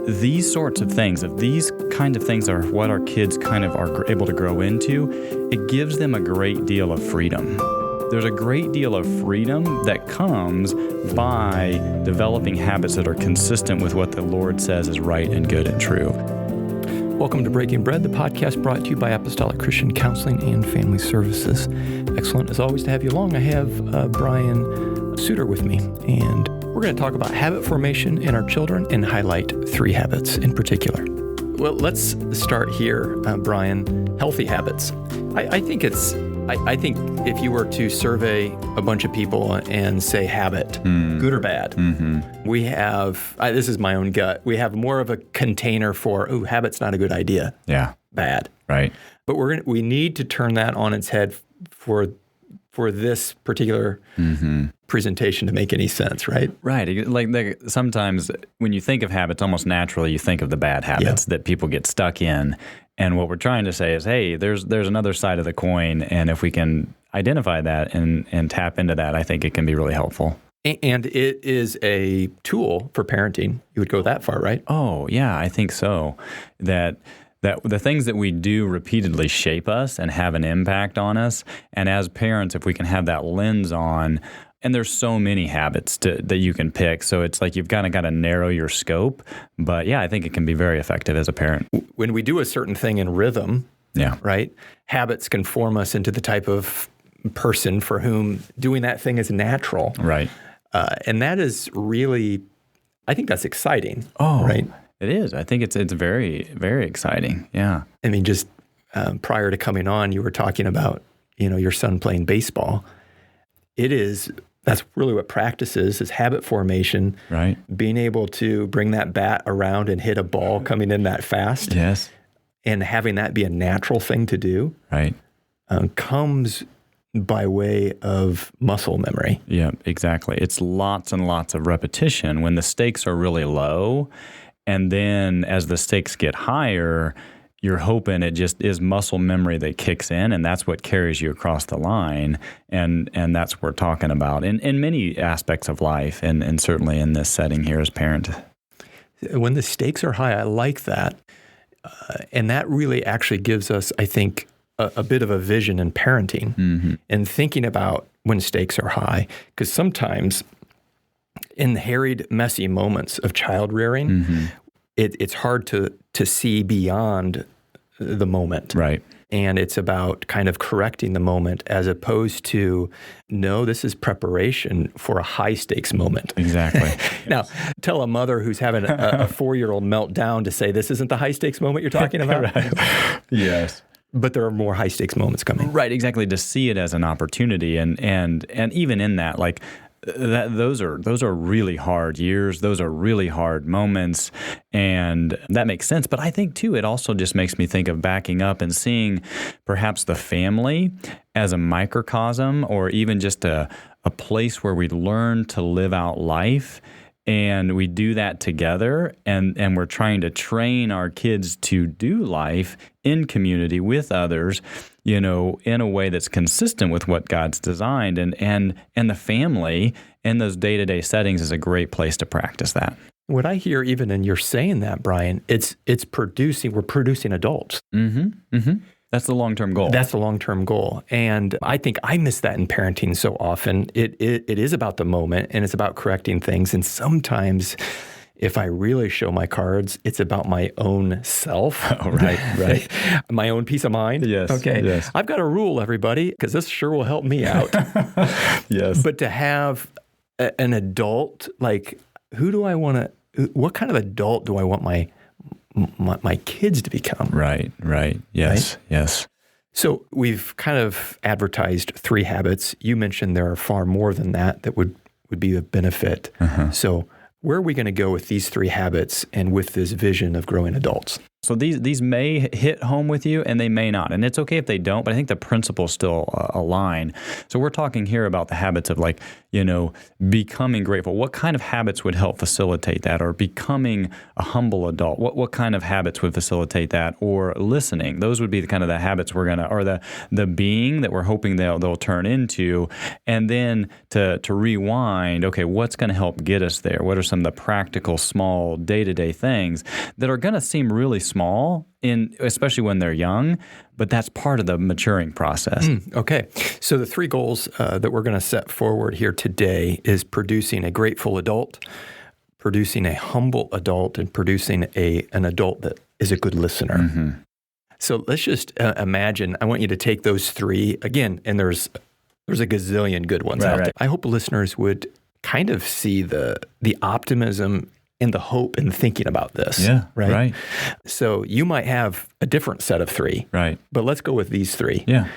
these sorts of things, if these kind of things are what our kids kind of are able to grow into, it gives them a great deal of freedom. There's a great deal of freedom that comes by developing habits that are consistent with what the Lord says is right and good and true. Welcome to Breaking Bread, the podcast brought to you by Apostolic Christian Counseling and Family Services. Excellent, as always, to have you along. I have Brian Sutter with me, and we're going to talk about habit formation in our children and highlight 3 habits in particular. Well, let's start here, Brian. Healthy habits. I think if you were to survey a bunch of people and say habit, good or bad, we have, this is my own gut, we have more of a container for, habit's not a good idea. Yeah. Bad. Right. But we need to turn that on its head for this particular presentation to make any sense, right? Right. Like sometimes when you think of habits, almost naturally you think of the bad habits that people get stuck in. And what we're trying to say is, hey, there's another side of the coin, and if we can identify that and tap into that, I think it can be really helpful. And it is a tool for parenting. You would go that far, right? Oh, yeah, I think so. That the things that we do repeatedly shape us and have an impact on us. And as parents, if we can have that lens on, and there's so many habits that you can pick. So it's like you've kind of got to narrow your scope. But yeah, I think it can be very effective as a parent. When we do a certain thing in rhythm, right, habits can form us into the type of person for whom doing that thing is natural. Right. And that is really, I think that's exciting. Oh, right. It is. I think it's very, very exciting. Yeah. I mean, just prior to coming on, you were talking about, your son playing baseball. That's really what practice is habit formation. Right. Being able to bring that bat around and hit a ball coming in that fast. Yes. And having that be a natural thing to do. Right. Comes by way of muscle memory. Yeah, exactly. It's lots and lots of repetition when the stakes are really low. And then as the stakes get higher, you're hoping it just is muscle memory that kicks in, and that's what carries you across the line. And that's what we're talking about in many aspects of life, and certainly in this setting here as parent. When the stakes are high, I like that. And that really actually gives us, I think, a bit of a vision in parenting and thinking about when stakes are high. Because sometimes in the harried, messy moments of child rearing, it's hard to see beyond the moment. Right. And it's about kind of correcting the moment as opposed to, no, this is preparation for a high-stakes moment. Exactly. Now, tell a mother who's having a 4-year-old meltdown to say, this isn't the high-stakes moment you're talking about. Right. Yes. But there are more high-stakes moments coming. Right, exactly. To see it as an opportunity. And even in that, like, those are really hard years. Those are really hard moments, and that makes sense. But I think, too, it also just makes me think of backing up and seeing perhaps the family as a microcosm or even just a place where we learn to live out life. And we do that together, and we're trying to train our kids to do life in community with others, in a way that's consistent with what God's designed. And the family in those day-to-day settings is a great place to practice that. What I hear even in your saying that, Brian, we're producing adults. That's the long-term goal. That's the long-term goal. And I think I miss that in parenting so often. It is about the moment, and it's about correcting things. And sometimes, if I really show my cards, it's about my own self. Oh, right. My own peace of mind. Yes. Okay. Yes. I've got a rule, everybody, because this sure will help me out. Yes. But to have an adult, like, what kind of adult do I want my kids to become? Right. Yes. Right? Yes. So we've kind of advertised 3 habits. You mentioned there are far more than that would be a benefit. So where are we going to go with these 3 habits and with this vision of growing adults? So these may hit home with you and they may not. And it's okay if they don't, but I think the principles still align. So we're talking here about the habits of like, becoming grateful. What kind of habits would help facilitate that? Or becoming a humble adult? What kind of habits would facilitate that? Or listening? Those would be the kind of the habits we're going to, or the being that we're hoping they'll turn into. And then to rewind, okay, what's going to help get us there? What are some of the practical, small, day-to-day things that are going to seem really small, especially when they're young, but that's part of the maturing process. Okay. So the 3 goals that we're going to set forward here today is producing a grateful adult, producing a humble adult, and producing an adult that is a good listener. Mm-hmm. So let's just imagine, I want you to take those 3, again, and there's a gazillion good ones out there. I hope listeners would kind of see the optimism and the hope in thinking about this. Yeah, right. So you might have a different set of 3. Right. But let's go with these 3. Yeah.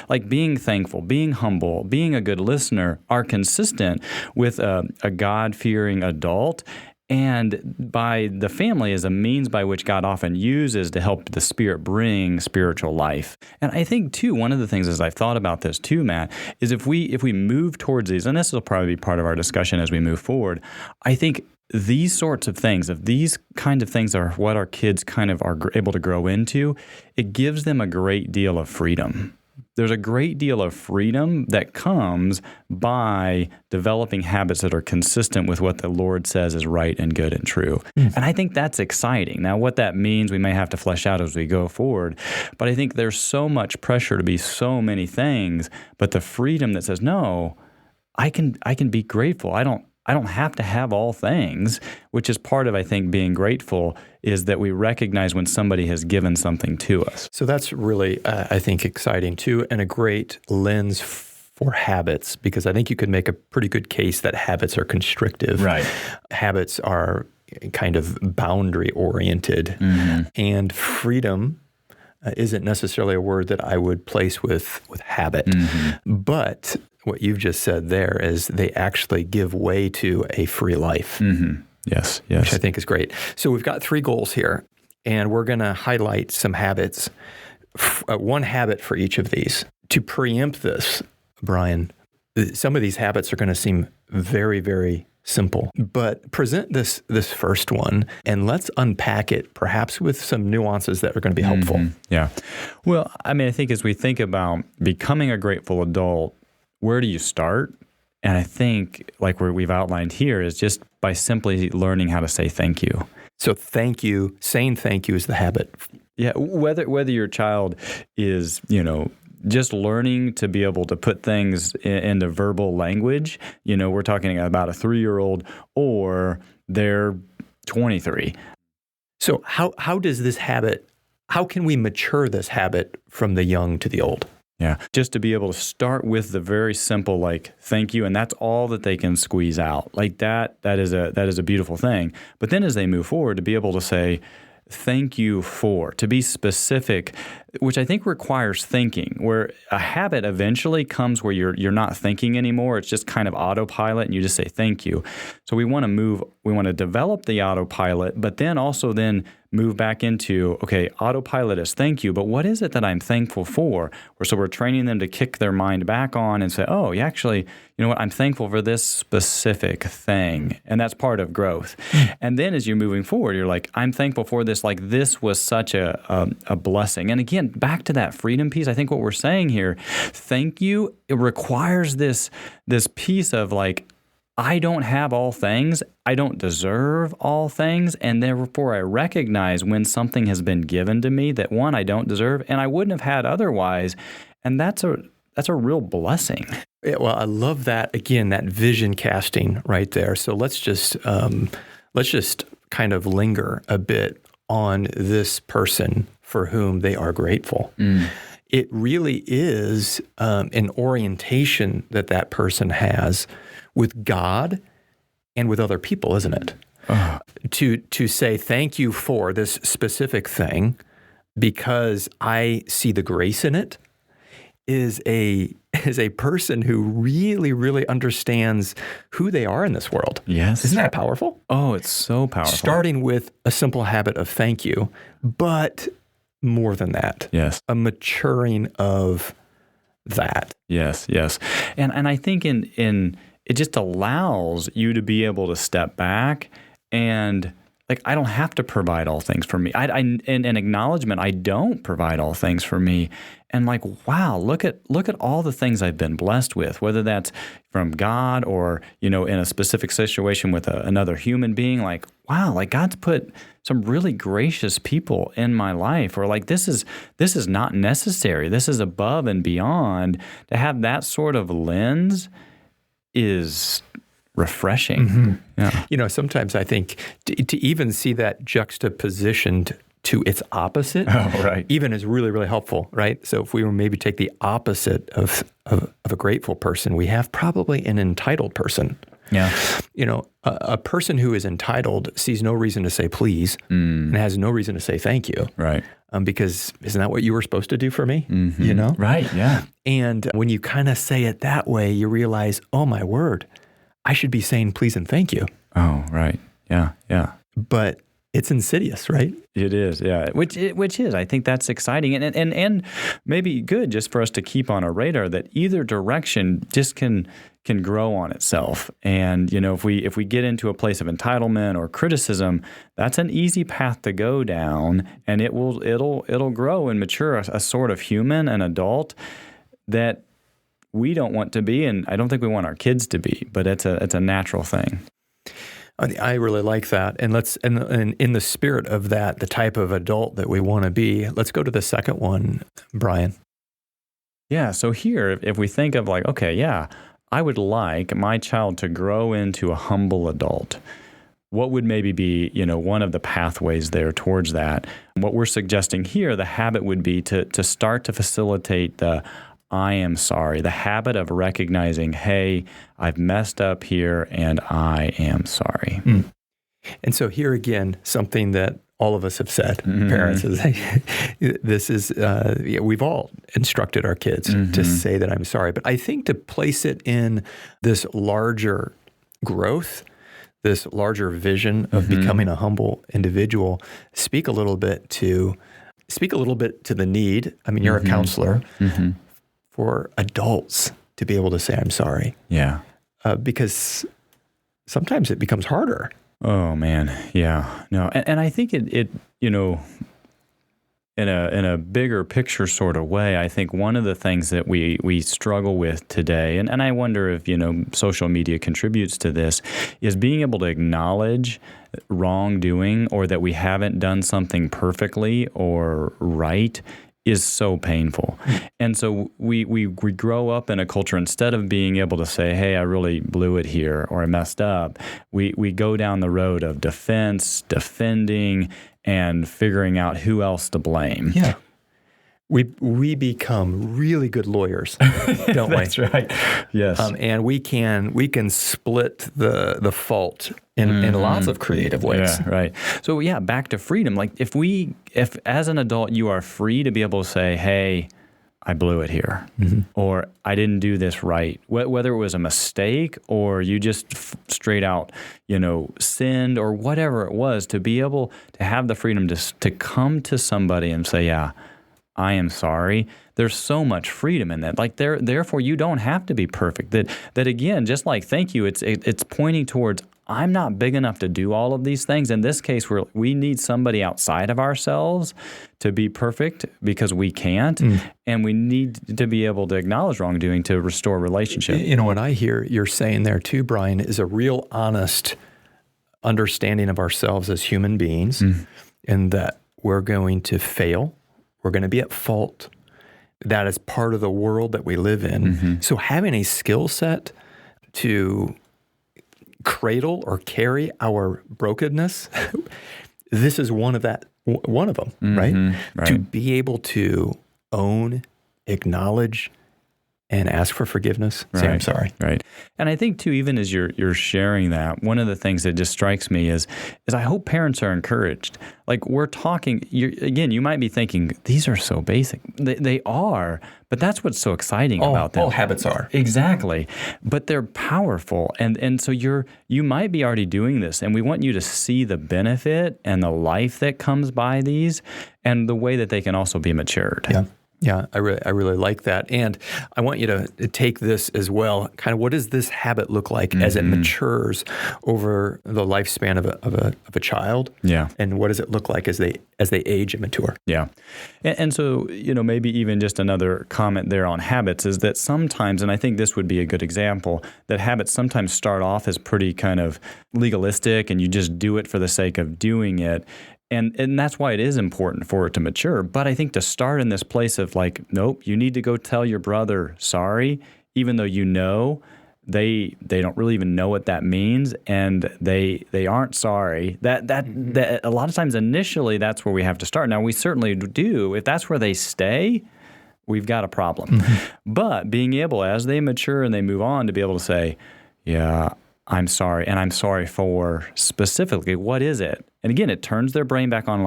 Like being thankful, being humble, being a good listener are consistent with a God-fearing adult, and by the family as a means by which God often uses to help the Spirit bring spiritual life. And I think, too, one of the things as I've thought about this, too, Matt, is if we move towards these, and this will probably be part of our discussion as we move forward, I think these sorts of things, if these kinds of things are what our kids kind of are able to grow into, it gives them a great deal of freedom. There's a great deal of freedom that comes by developing habits that are consistent with what the Lord says is right and good and true. And I think that's exciting. Now, what that means, we may have to flesh out as we go forward. But I think there's so much pressure to be so many things, but the freedom that says, no, I can be grateful. I don't have to have all things, which is part of, I think, being grateful, is that we recognize when somebody has given something to us. So that's really, I think, exciting too, and a great lens for habits, because I think you could make a pretty good case that habits are constrictive. Right. Habits are kind of boundary-oriented, and freedom isn't necessarily a word that I would place with habit. But what you've just said there is they actually give way to a free life. Yes. Which I think is great. So we've got 3 goals here, and we're going to highlight some habits, one habit for each of these. To preempt this, Brian, some of these habits are going to seem very, very simple, but present this first one, and let's unpack it perhaps with some nuances that are going to be helpful. Yeah. Well, I mean, I think as we think about becoming a grateful adult, where do you start? And I think, like we've outlined here, is just by simply learning how to say thank you. So saying thank you is the habit. Yeah, whether your child is, just learning to be able to put things into verbal language, we're talking about a 3-year-old, or they're 23. So how does this habit, how can we mature this habit from the young to the old? Yeah, just to be able to start with the very simple, like, thank you, and that's all that they can squeeze out. Like that is a beautiful thing. But then as they move forward, to be able to say, thank you for, to be specific, which I think requires thinking, where a habit eventually comes where you're not thinking anymore. It's just kind of autopilot, and you just say thank you. So we want to develop the autopilot, but then also move back into, okay, autopilot is thank you, but what is it that I'm thankful for? So we're training them to kick their mind back on and say, oh, you actually, you know what, I'm thankful for this specific thing. And that's part of growth. And then as you're moving forward, you're like, I'm thankful for this, like this was such a blessing. And again, back to that freedom piece, I think what we're saying here, thank you, it requires this piece of like, I don't have all things. I don't deserve all things. And therefore, I recognize when something has been given to me that, one, I don't deserve and I wouldn't have had otherwise. And that's a real blessing. Yeah, well, I love that. Again, that vision casting right there. So let's just kind of linger a bit on this person for whom they are grateful. It really is an orientation that person has with God and with other people, isn't it? To say thank you for this specific thing because I see the grace in it is a is a person who really, really understands who they are in this world. Yes. Isn't that powerful? Oh, it's so powerful. Starting with a simple habit of thank you, but more than that. Yes. A maturing of that. Yes, yes. And I think in it just allows you to be able to step back and like, I don't have to provide all things for me. In acknowledgement, I don't provide all things for me. And like, wow, look at all the things I've been blessed with, whether that's from God or, in a specific situation with another human being. Like, wow, like God's put some really gracious people in my life, or like this is not necessary. This is above and beyond. To have that sort of lens is refreshing. Mm-hmm. Yeah. Sometimes I think to even see that juxtapositioned to its opposite, even is really, really helpful, right? So if we were maybe take the opposite of a grateful person, we have probably an entitled person. Yeah. A person who is entitled sees no reason to say please and has no reason to say thank you. Right. Because isn't that what you were supposed to do for me? Mm-hmm. Right, yeah. And when you kind of say it that way, you realize, oh my word, I should be saying please and thank you. Oh, right. Yeah, yeah. But it's insidious, right? It is, yeah. Which is, I think that's exciting and maybe good just for us to keep on our radar that either direction just can grow on itself. And if we get into a place of entitlement or criticism, that's an easy path to go down, and it'll grow and mature a sort of human, an adult that we don't want to be, and I don't think we want our kids to be. But it's a natural thing. I really like that. And and in the spirit of that, the type of adult that we want to be, let's go to the second one, Brian. Yeah. So here, if we think of like, okay, yeah, I would like my child to grow into a humble adult. What would maybe be, one of the pathways there towards that? What we're suggesting here, the habit would be to start to facilitate the I am sorry, the habit of recognizing, hey, I've messed up here and I am sorry. And so here again, something that all of us have said, parents, is this is, we've all instructed our kids to say that I'm sorry. But I think to place it in this larger growth, this larger vision of becoming a humble individual, speak a little bit to the need. I mean, you're a counselor. For adults to be able to say, I'm sorry. Yeah. Because sometimes it becomes harder. Oh, man. Yeah. No. And I think it in a bigger picture sort of way, I think one of the things that we struggle with today, and I wonder if, social media contributes to this, is being able to acknowledge wrongdoing or that we haven't done something perfectly or right is so painful. And so we grow up in a culture, instead of being able to say, hey, I really blew it here or I messed up, we go down the road of defense, defending, and figuring out who else to blame. Yeah. We become really good lawyers, don't we? That's right. Yes. And we can split the fault in lots of creative ways. Yeah, right. So yeah, back to freedom. Like if as an adult you are free to be able to say, hey, I blew it here, or I didn't do this right, whether it was a mistake or you just straight out, sinned or whatever it was, to be able to have the freedom to come to somebody and say, yeah, I am sorry. There's so much freedom in that. Like therefore, you don't have to be perfect. That again, just like thank you, it's pointing towards I'm not big enough to do all of these things. In this case, we need somebody outside of ourselves to be perfect because we can't, and we need to be able to acknowledge wrongdoing to restore relationship. What I hear you're saying there too, Brian, is a real honest understanding of ourselves as human beings, and that we're going to fail. We're going to be at fault. That is part of the world that we live in. So having a skill set to cradle or carry our brokenness, this is one of them, right? To be able to own, acknowledge, and ask for forgiveness. Say, I'm sorry. Right. And I think too, even as you're sharing that, one of the things that just strikes me is I hope parents are encouraged. Like we're talking, you might be thinking, these are so basic. They are, but that's what's so exciting about them. All habits are. Exactly. But they're powerful. And so you might be already doing this, and we want you to see the benefit and the life that comes by these and the way that they can also be matured. Yeah. Yeah, I really like that. And I want you to take this as well. Kind of what does this habit look like as it matures over the lifespan of a child? Yeah. And what does it look like as they age and mature? Yeah. And so, maybe even just another comment there on habits is that sometimes, and I think this would be a good example, that habits sometimes start off as pretty kind of legalistic and you just do it for the sake of doing it. And that's why it is important for it to mature. But I think to start in this place of like, nope, you need to go tell your brother sorry, even though they don't really even know what that means, and they aren't sorry. That a lot of times initially that's where we have to start. Now we certainly do. If that's where they stay, we've got a problem. But being able, as they mature and they move on, to be able to say, yeah, I'm sorry, and I'm sorry for specifically, what is it? And again, it turns their brain back on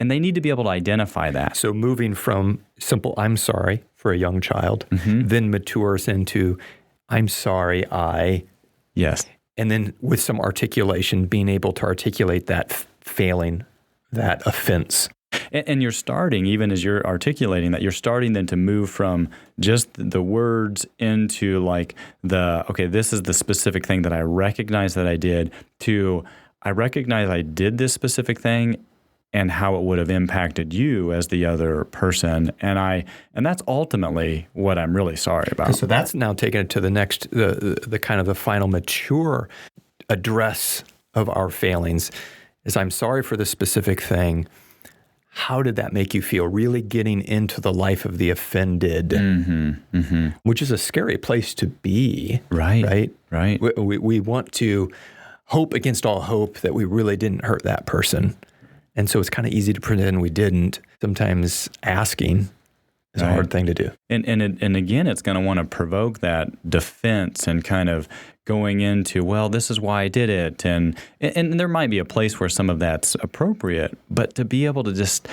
and they need to be able to identify that. So moving from simple, I'm sorry for a young child, then matures into, I'm sorry, Yes. And then with some articulation, being able to articulate that failing, that offense. And you're starting, even as you're articulating that, you're starting then to move from just the words into okay, this is the specific thing that I recognize that I did, to I recognize I did this specific thing and how it would have impacted you as the other person. And that's ultimately what I'm really sorry about. So that's now taken it to the next, the kind of the final mature address of our failings is, I'm sorry for this specific thing. How did that make you feel? Really getting into the life of the offended, which is a scary place to be. Right. We want to hope against all hope that we really didn't hurt that person. And so it's kind of easy to pretend we didn't. Sometimes asking is a hard thing to do. And again, it's going to want to provoke that defense and kind of going into, well, this is why I did it. And there might be a place where some of that's appropriate, but to be able to just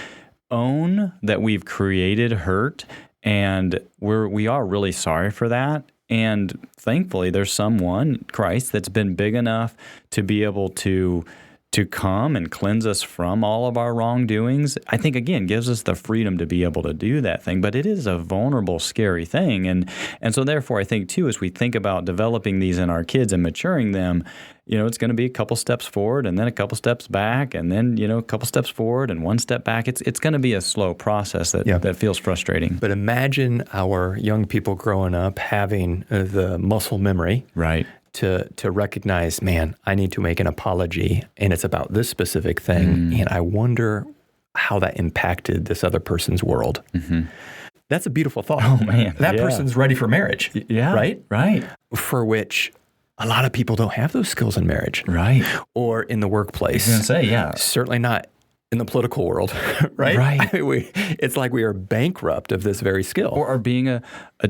own that we've created hurt and we are really sorry for that. And thankfully, there's someone, Christ, that's been big enough to be able to come and cleanse us from all of our wrongdoings, I think, again, gives us the freedom to be able to do that thing. But it is a vulnerable, scary thing. And so therefore, I think, too, as we think about developing these in our kids and maturing them, it's going to be a couple steps forward and then a couple steps back and then, a couple steps forward and one step back. It's going to be a slow process that feels frustrating. But imagine our young people growing up having the muscle memory. Right. To recognize, man, I need to make an apology, and it's about this specific thing, and I wonder how that impacted this other person's world. That's a beautiful thought. Oh, man. That person's ready for marriage. Yeah. Right. For which a lot of people don't have those skills in marriage. Right. Or in the workplace. I was going to say, yeah. Certainly not in the political world, right? Right. I mean, it's like we are bankrupt of this very skill. Or being a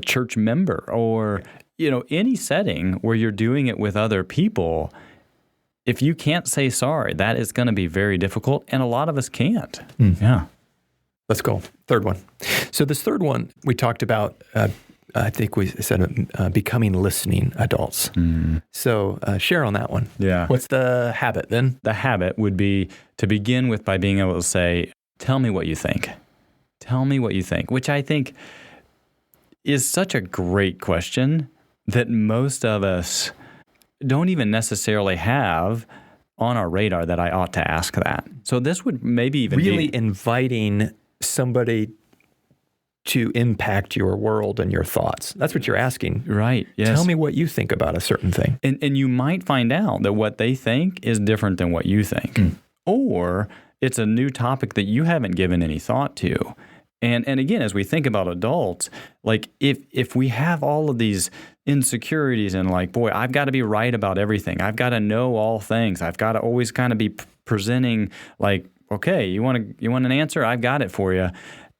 church member, or any setting where you're doing it with other people, if you can't say sorry, that is going to be very difficult, and a lot of us can't. Yeah. Let's go. Third one. So this third one, we talked about, I think we said becoming listening adults. So share on that one. Yeah. What's the habit then? The habit would be to begin with by being able to say, tell me what you think. Tell me what you think, which I think is such a great question that most of us don't even necessarily have on our radar, that I ought to ask that. So this would maybe even really inviting somebody to impact your world and your thoughts. That's what you're asking. Right. Yes. Tell me what you think about a certain thing. And you might find out that what they think is different than what you think. Or it's a new topic that you haven't given any thought to. And again, as we think about adults, if we have all of these insecurities and boy, I've got to be right about everything. I've got to know all things. I've got to always kind of be presenting okay, you want an answer? I've got it for you.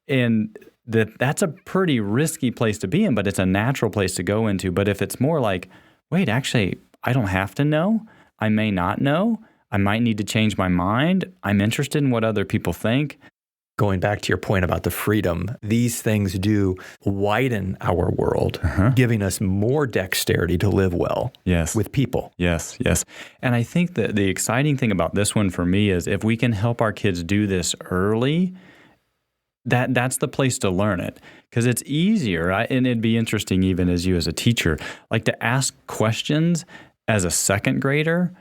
And that's a pretty risky place to be in, but it's a natural place to go into. But if it's more like, wait, actually, I don't have to know. I may not know. I might need to change my mind. I'm interested in what other people think. Going back to your point about the freedom, these things do widen our world, giving us more dexterity to live well with people. Yes. And I think that the exciting thing about this one for me is if we can help our kids do this early, that's the place to learn it, because it's easier. And it'd be interesting even as you as a teacher, like to ask questions as a second grader.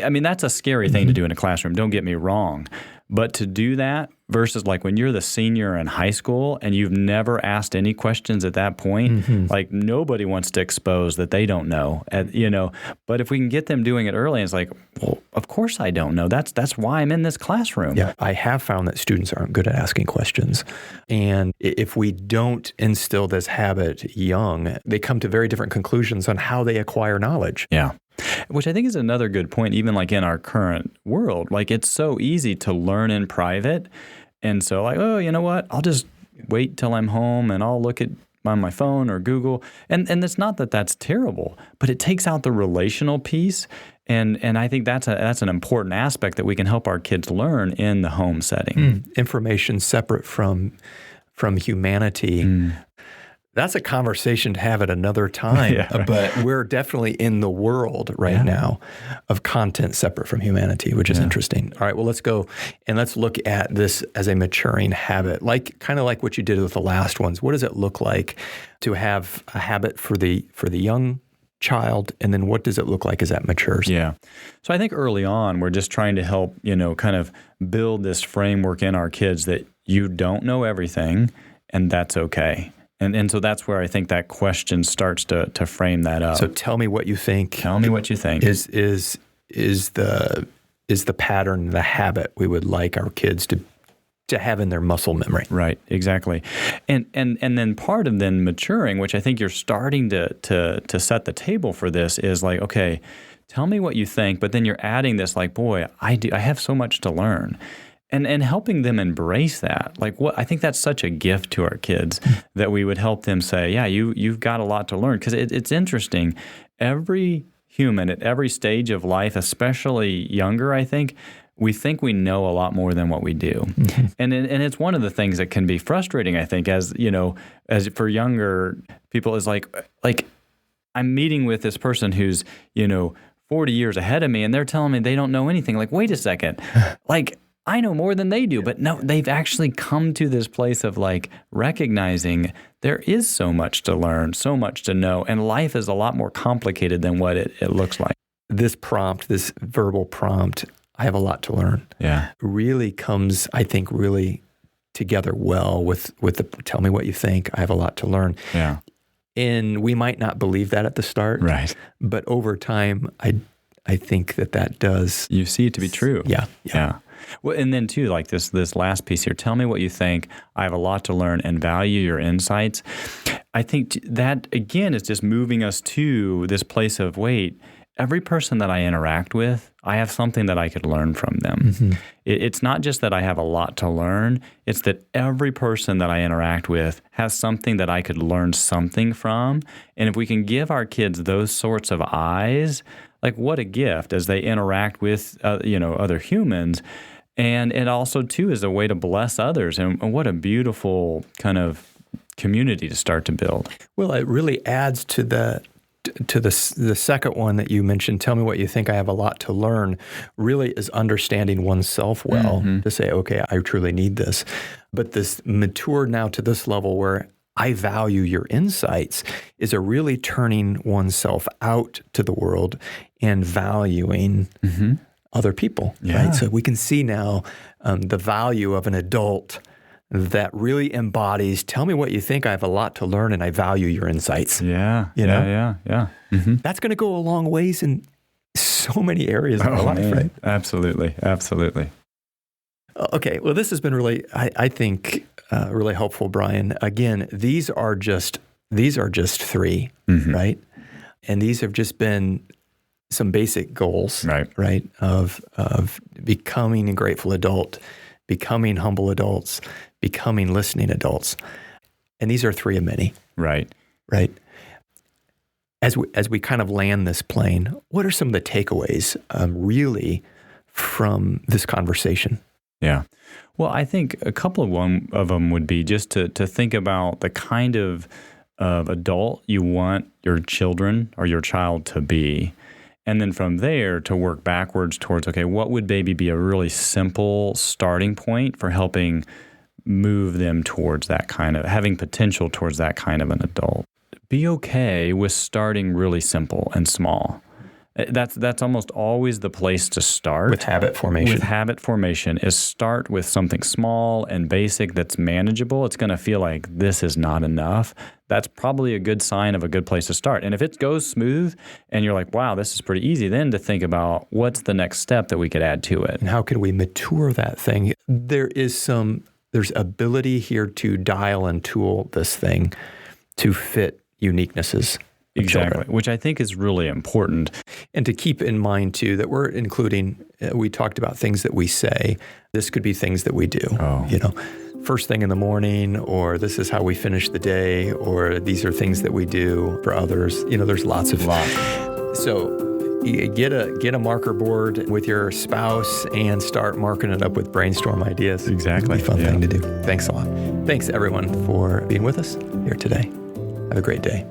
I mean, that's a scary thing to do in a classroom. Don't get me wrong. But to do that versus like when you're the senior in high school and you've never asked any questions at that point, like nobody wants to expose that they don't know, But if we can get them doing it early, it's like, well, of course I don't know. That's why I'm in this classroom. Yeah, I have found that students aren't good at asking questions. And if we don't instill this habit young, they come to very different conclusions on how they acquire knowledge. Yeah. Which I think is another good point, even like in our current world. Like it's so easy to learn in private. And so like, oh, you know what? I'll just wait till I'm home and I'll look at on my phone or Google. And it's not that that's terrible, but it takes out the relational piece. And I think that's an important aspect that we can help our kids learn in the home setting. Information separate from humanity. That's a conversation to have at another time, but we're definitely in the world right now of content separate from humanity, which is interesting. All right, well, let's go and let's look at this as a maturing habit, kind of like what you did with the last ones. What does it look like to have a habit for the young child, and then what does it look like as that matures? Yeah. So I think early on, we're just trying to help, kind of build this framework in our kids that you don't know everything, and that's okay. And so that's where I think that question starts to frame that up. So tell me what you think. Tell me what you think. Is the pattern, the habit we would like our kids to have in their muscle memory? Right, exactly. And then part of then maturing, which I think you're starting to set the table for this, is like, okay, tell me what you think, but then you're adding this like, boy, I have so much to learn. And helping them embrace that. Like I think that's such a gift to our kids that we would help them say, yeah, you've got a lot to learn. Because it's interesting. Every human at every stage of life, especially younger, I think we know a lot more than what we do. And it's one of the things that can be frustrating, I think, as for younger people, is like I'm meeting with this person who's, 40 years ahead of me, and they're telling me they don't know anything. Like, wait a second. Like, I know more than they do, but no, they've actually come to this place of like recognizing there is so much to learn, so much to know, and life is a lot more complicated than what it looks like. This verbal prompt, I have a lot to learn, really comes, I think, really together well with the tell me what you think, I have a lot to learn. Yeah. And we might not believe that at the start, right? But over time, I think that does. You see it to be true. Yeah. Well, and then too, like this last piece here, tell me what you think. I have a lot to learn and value your insights. I think that, again, is just moving us to this place of, wait, every person that I interact with, I have something that I could learn from them. It's not just that I have a lot to learn. It's that every person that I interact with has something that I could learn something from. And if we can give our kids those sorts of eyes, like what a gift as they interact with, other humans. And it also, too, is a way to bless others. And what a beautiful kind of community to start to build. Well, it really adds to the second one that you mentioned, tell me what you think, I have a lot to learn, really is understanding oneself well, to say, okay, I truly need this. But this mature now to this level where I value your insights is a really turning oneself out to the world and valuing other people, right? So we can see now the value of an adult that really embodies, tell me what you think, I have a lot to learn and I value your insights. Yeah. That's going to go a long ways in so many areas of our life, right? Absolutely. Okay, well, this has been really, I think, really helpful, Brian. Again, these are just three, right? And these have just been some basic goals, right? Of becoming a grateful adult, becoming humble adults, becoming listening adults. And these are three of many. Right. Right. As we kind of land this plane, what are some of the takeaways really from this conversation? Yeah. Well, I think a couple of them would be just to think about the kind of adult you want your children or your child to be. And then from there to work backwards towards, okay, what would maybe be a really simple starting point for helping move them towards that kind of, having potential towards that kind of an adult. Be okay with starting really simple and small. That's almost always the place to start. With habit formation. With habit formation is start with something small and basic that's manageable. It's going to feel like this is not enough. That's probably a good sign of a good place to start. And if it goes smooth and you're like, wow, this is pretty easy, then to think about what's the next step that we could add to it. And how can we mature that thing? There's ability here to dial and tool this thing to fit uniquenesses. Exactly, Children. which I think is really important. And to keep in mind, too, that we're including, we talked about things that we say. This could be things that we do, first thing in the morning, or this is how we finish the day, or these are things that we do for others. There's lots of. So you get a marker board with your spouse and start marking it up with brainstorm ideas. Exactly. It'd be a fun thing to do. Thanks a lot. Thanks, everyone, for being with us here today. Have a great day.